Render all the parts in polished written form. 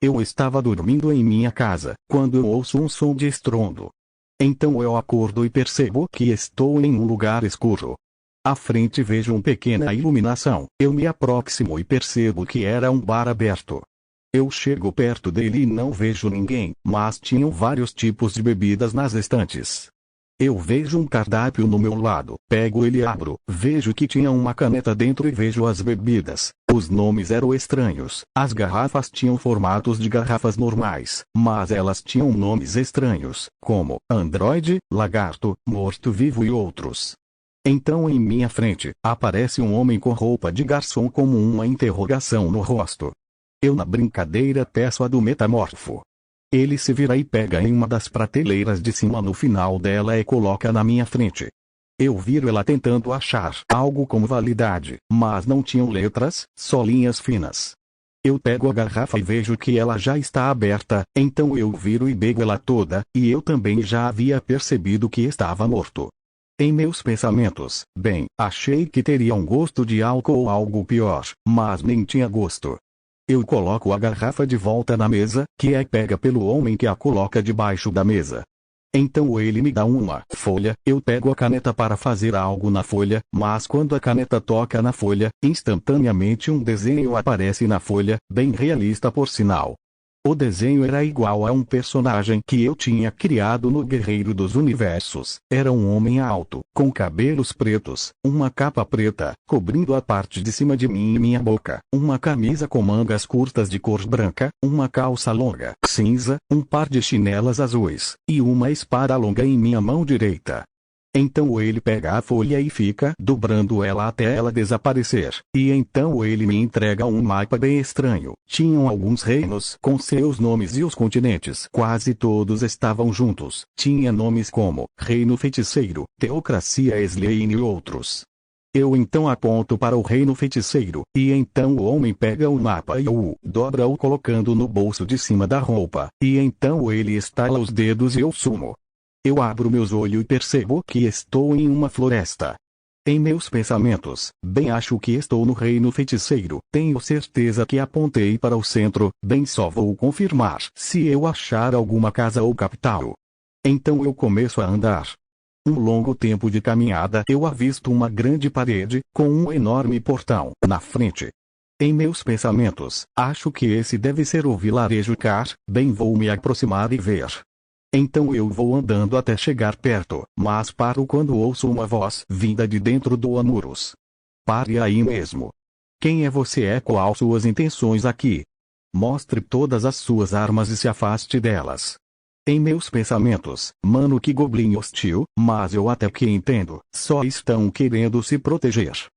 Eu estava dormindo em minha casa, quando eu ouço um som de estrondo. Então eu acordo e percebo que estou em um lugar escuro. À frente vejo uma pequena iluminação. Eu me aproximo e percebo que era um bar aberto. Eu chego perto dele e não vejo ninguém, mas tinham vários tipos de bebidas nas estantes. Eu vejo um cardápio no meu lado, pego ele e abro, vejo que tinha uma caneta dentro e vejo as bebidas. Os nomes eram estranhos, as garrafas tinham formatos de garrafas normais, mas elas tinham nomes estranhos, como Android, Lagarto, Morto-Vivo e outros. Então em minha frente, aparece um homem com roupa de garçom com uma interrogação no rosto. Eu na brincadeira peço a do metamorfo. Ele se vira e pega em uma das prateleiras de cima no final dela e coloca na minha frente. Eu viro ela tentando achar algo como validade, mas não tinham letras, só linhas finas. Eu pego a garrafa e vejo que ela já está aberta, então eu viro e bebo ela toda, e eu também já havia percebido que estava morto. Em meus pensamentos, bem, achei que teria um gosto de álcool ou algo pior, mas nem tinha gosto. Eu coloco a garrafa de volta na mesa, que é pega pelo homem que a coloca debaixo da mesa. Então ele me dá uma folha, eu pego a caneta para fazer algo na folha, mas quando a caneta toca na folha, instantaneamente um desenho aparece na folha, bem realista por sinal. O desenho era igual a um personagem que eu tinha criado no Guerreiro dos Universos. Era um homem alto, com cabelos pretos, uma capa preta, cobrindo a parte de cima de mim e minha boca, uma camisa com mangas curtas de cor branca, uma calça longa, cinza, um par de chinelas azuis, e uma espada longa em minha mão direita. Então ele pega a folha e fica dobrando ela até ela desaparecer, e então ele me entrega um mapa bem estranho. Tinham alguns reinos com seus nomes e os continentes quase todos estavam juntos. Tinha nomes como Reino Feiticeiro, Teocracia Esleine e outros. Eu então aponto para o Reino Feiticeiro, e então o homem pega o mapa e o dobra-o colocando no bolso de cima da roupa, e então ele estala os dedos e eu sumo. Eu abro meus olhos e percebo que estou em uma floresta. Em meus pensamentos, bem acho que estou no Reino Feiticeiro, tenho certeza que apontei para o centro, bem só vou confirmar se eu achar alguma casa ou capital. Então eu começo a andar. Um longo tempo de caminhada eu avisto uma grande parede, com um enorme portão, na frente. Em meus pensamentos, acho que esse deve ser o vilarejo Car, bem vou me aproximar e ver. Então eu vou andando até chegar perto, mas paro quando ouço uma voz vinda de dentro do Anurus. Pare aí mesmo. Quem é você e qual suas intenções aqui? Mostre todas as suas armas e se afaste delas. Em meus pensamentos, mano, que goblin hostil, mas eu até que entendo, só estão querendo se proteger.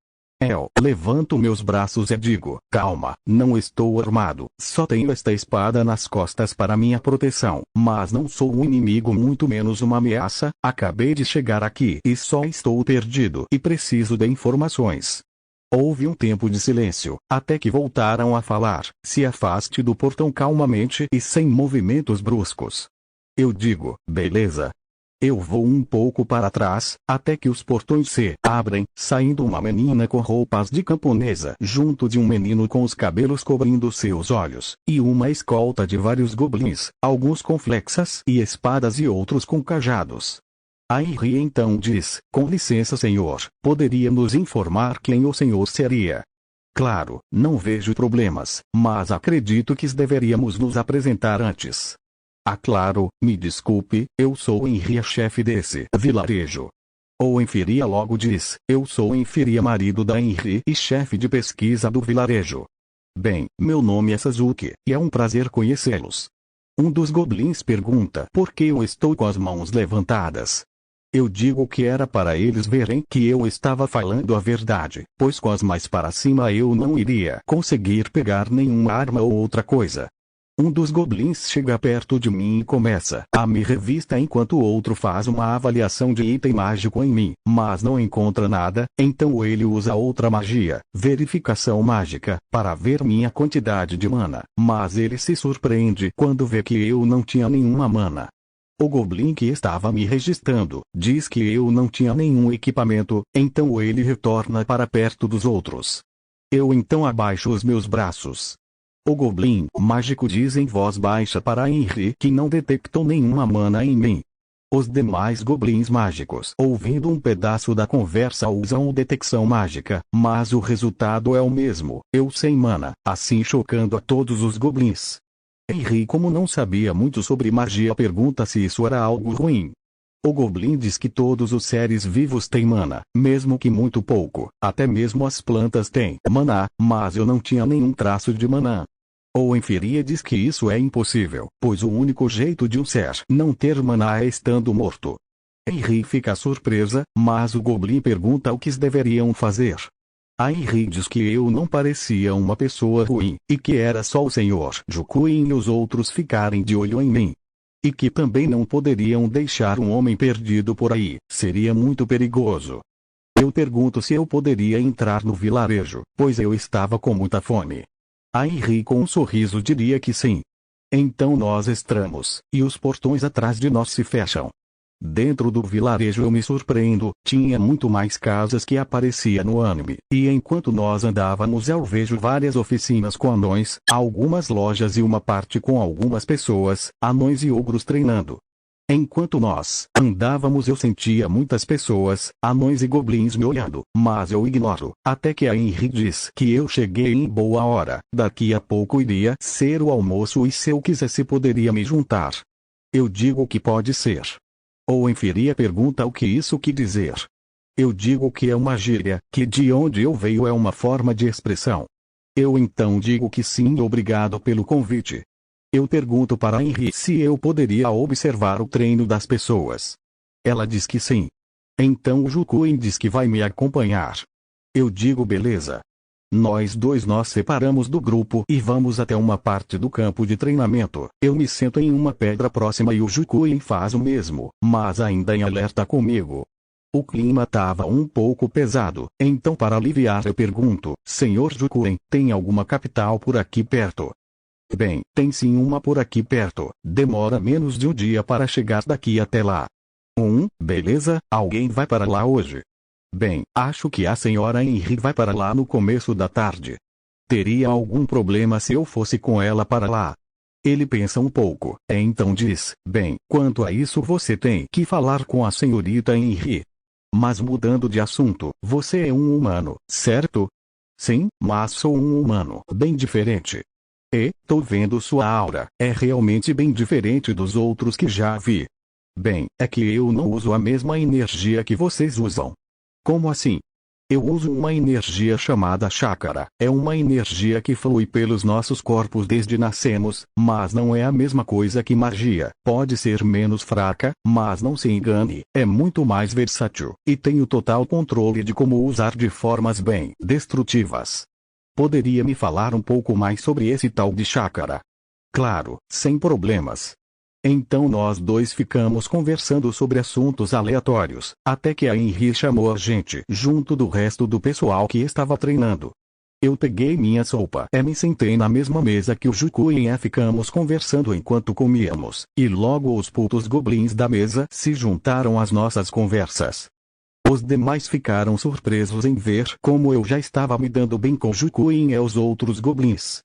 Eu levanto meus braços e digo, calma, não estou armado, só tenho esta espada nas costas para minha proteção, mas não sou um inimigo, muito menos uma ameaça, acabei de chegar aqui e só estou perdido e preciso de informações. Houve um tempo de silêncio, até que voltaram a falar. Se afaste do portão calmamente e sem movimentos bruscos. Eu digo, beleza. Eu vou um pouco para trás, até que os portões se abrem, saindo uma menina com roupas de camponesa junto de um menino com os cabelos cobrindo seus olhos, e uma escolta de vários goblins, alguns com flechas e espadas e outros com cajados. A Henry então diz, com licença senhor, poderia nos informar quem o senhor seria? Claro, não vejo problemas, mas acredito que deveríamos nos apresentar antes. Ah, claro, me desculpe, eu sou Henry, a chefe desse vilarejo. O Enfiria logo diz, eu sou Enfiria, marido da Henry e chefe de pesquisa do vilarejo. Bem, meu nome é Sasuke, e é um prazer conhecê-los. Um dos goblins pergunta por que eu estou com as mãos levantadas. Eu digo que era para eles verem que eu estava falando a verdade, pois com as mãos para cima eu não iria conseguir pegar nenhuma arma ou outra coisa. Um dos goblins chega perto de mim e começa a me revistar enquanto o outro faz uma avaliação de item mágico em mim, mas não encontra nada, então ele usa outra magia, verificação mágica, para ver minha quantidade de mana, mas ele se surpreende quando vê que eu não tinha nenhuma mana. O goblin que estava me registrando diz que eu não tinha nenhum equipamento, então ele retorna para perto dos outros. Eu então abaixo os meus braços. O Goblin mágico diz em voz baixa para Henry que não detectou nenhuma mana em mim. Os demais goblins mágicos, ouvindo um pedaço da conversa, usam detecção mágica, mas o resultado é o mesmo, eu sem mana, assim chocando a todos os goblins. Henry, como não sabia muito sobre magia, pergunta se isso era algo ruim. O Goblin diz que todos os seres vivos têm mana, mesmo que muito pouco, até mesmo as plantas têm maná, mas eu não tinha nenhum traço de maná. O Enferia diz que isso é impossível, pois o único jeito de um ser não ter maná é estando morto. Henry fica surpresa, mas o Goblin pergunta o que deveriam fazer. A Henry diz que eu não parecia uma pessoa ruim, e que era só o Sr. Jukuin e os outros ficarem de olho em mim. E que também não poderiam deixar um homem perdido por aí, seria muito perigoso. Eu pergunto se eu poderia entrar no vilarejo, pois eu estava com muita fome. A Henry com um sorriso diria que sim. Então nós entramos, e os portões atrás de nós se fecham. Dentro do vilarejo eu me surpreendo, tinha muito mais casas que aparecia no anime, e enquanto nós andávamos eu vejo várias oficinas com anões, algumas lojas e uma parte com algumas pessoas, anões e ogros treinando. Enquanto nós andávamos eu sentia muitas pessoas, anões e goblins me olhando, mas eu ignoro, até que a Henry diz que eu cheguei em boa hora, daqui a pouco iria ser o almoço e se eu quisesse poderia me juntar. Eu digo que pode ser. O Enferia pergunta o que isso quer dizer. Eu digo que é uma gíria, que de onde eu veio é uma forma de expressão. Eu então digo que sim, obrigado pelo convite. Eu pergunto para a Henry se eu poderia observar o treino das pessoas. Ela diz que sim. Então o Jukuin diz que vai me acompanhar. Eu digo beleza. Nós dois nos separamos do grupo e vamos até uma parte do campo de treinamento. Eu me sento em uma pedra próxima e o Jukuin faz o mesmo, mas ainda em alerta comigo. O clima estava um pouco pesado, então para aliviar eu pergunto, Senhor Jukuin, tem alguma capital por aqui perto? Bem, tem sim uma por aqui perto, demora menos de um dia para chegar daqui até lá. Beleza, alguém vai para lá hoje? Bem, acho que a senhora Henry vai para lá no começo da tarde. Teria algum problema se eu fosse com ela para lá? Ele pensa um pouco, então diz, bem, quanto a isso você tem que falar com a senhorita Henry. Mas mudando de assunto, você é um humano, certo? Sim, mas sou um humano bem diferente. Tô vendo sua aura, é realmente bem diferente dos outros que já vi. Bem, é que eu não uso a mesma energia que vocês usam. Como assim? Eu uso uma energia chamada chakra, é uma energia que flui pelos nossos corpos desde nascemos, mas não é a mesma coisa que magia, pode ser menos fraca, mas não se engane, é muito mais versátil, e tenho total controle de como usar de formas bem destrutivas. Poderia me falar um pouco mais sobre esse tal de chakra? Claro, sem problemas. Então nós dois ficamos conversando sobre assuntos aleatórios, até que a Henry chamou a gente junto do resto do pessoal que estava treinando. Eu peguei minha sopa e me sentei na mesma mesa que o Jukuin e ficamos conversando enquanto comíamos, e logo os putos goblins da mesa se juntaram às nossas conversas. Os demais ficaram surpresos em ver como eu já estava me dando bem com Jukuin e os outros goblins.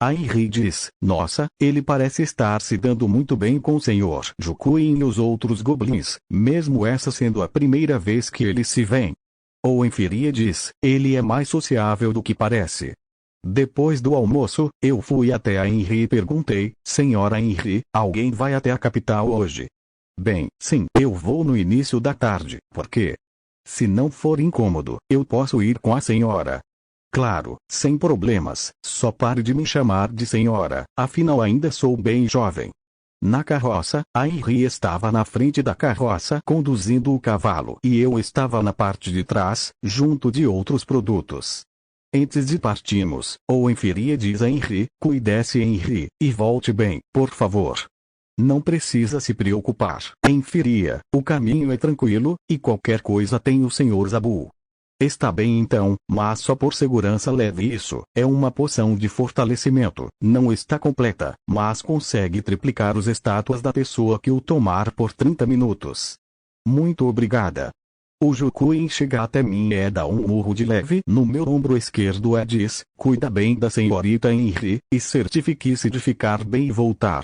A Henry diz, nossa, ele parece estar se dando muito bem com o Sr. Jukuin e os outros goblins, mesmo essa sendo a primeira vez que eles se veem. O Enferia diz, ele é mais sociável do que parece. Depois do almoço, eu fui até a Henry e perguntei, Senhora Henry, alguém vai até a capital hoje? Bem, sim, eu vou no início da tarde, por quê? Se não for incômodo, eu posso ir com a senhora. Claro, sem problemas, só pare de me chamar de senhora, afinal ainda sou bem jovem. Na carroça, a Henry estava na frente da carroça conduzindo o cavalo e eu estava na parte de trás, junto de outros produtos. Antes de partirmos, o Enferia diz a Henry, cuide-se Henry, e volte bem, por favor. Não precisa se preocupar, Enferia, o caminho é tranquilo, e qualquer coisa tem o Sr. Zabu. Está bem então, mas só por segurança leve isso, é uma poção de fortalecimento, não está completa, mas consegue triplicar os status da pessoa que o tomar por 30 minutos. Muito obrigada. O Jukuin chega até mim e dá um murro de leve no meu ombro esquerdo e diz: cuida bem da senhorita Henry, e certifique-se de ficar bem e voltar.